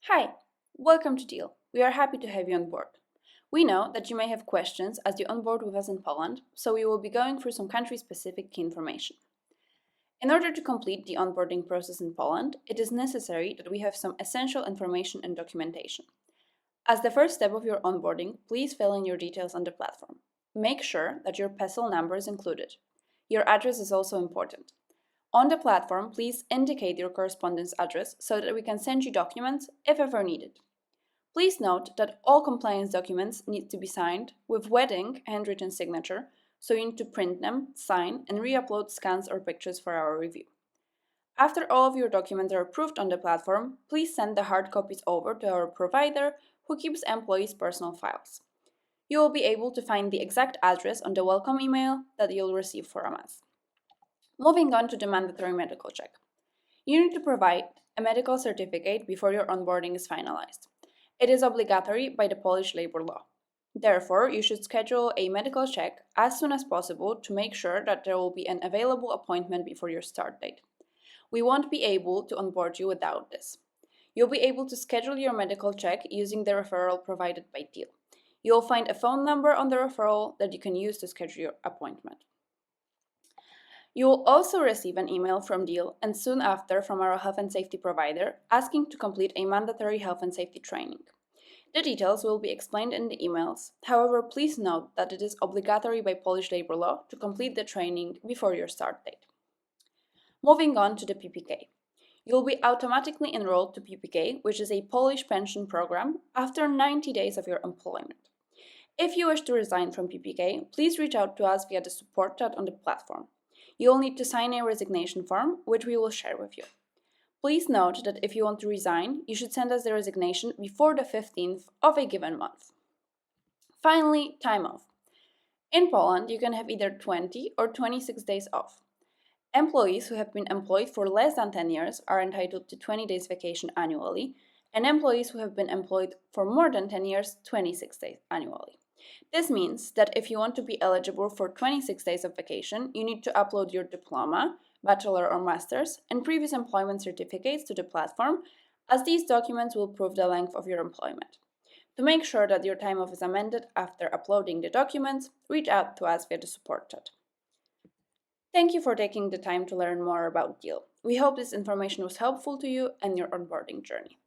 Hi, welcome to Deel. We are happy to have you on board. We know that you may have questions as you onboard with us in Poland, so we will be going through some country-specific key information. In order to complete the onboarding process in Poland, it is necessary that we have some essential information and documentation. As the first step of your onboarding, please fill in your details on the platform. Make sure that your PESEL number is included. Your address is also important. On the platform, please indicate your correspondence address so that we can send you documents if ever needed. Please note that all compliance documents need to be signed with wedding handwritten signature, so you need to print them, sign, and re-upload scans or pictures for our review. After all of your documents are approved on the platform, please send the hard copies over to our provider who keeps employees' personal files. You will be able to find the exact address on the welcome email that you'll receive from us. Moving on to the mandatory medical check. You need to provide a medical certificate before your onboarding is finalized. It is obligatory by the Polish labor law. Therefore, you should schedule a medical check as soon as possible to make sure that there will be an available appointment before your start date. We won't be able to onboard you without this. You'll be able to schedule your medical check using the referral provided by Deel. You'll find a phone number on the referral that you can use to schedule your appointment. You will also receive an email from Deel and soon after from our health and safety provider asking to complete a mandatory health and safety training. The details will be explained in the emails. However, please note that it is obligatory by Polish labor law to complete the training before your start date. Moving on to the PPK. You'll be automatically enrolled to PPK, which is a Polish pension program, after 90 days of your employment. If you wish to resign from PPK, please reach out to us via the support chat on the platform. You will need to sign a resignation form, which we will share with you. Please note that if you want to resign, you should send us the resignation before the 15th of a given month. Finally, time off. In Poland, you can have either 20 or 26 days off. Employees who have been employed for less than 10 years are entitled to 20 days vacation annually, and employees who have been employed for more than 10 years, 26 days annually. This means that if you want to be eligible for 26 days of vacation, you need to upload your diploma, bachelor or master's, and previous employment certificates to the platform, as these documents will prove the length of your employment. To make sure that your time off is amended after uploading the documents, reach out to us via the support chat. Thank you for taking the time to learn more about Deel. We hope this information was helpful to you and your onboarding journey.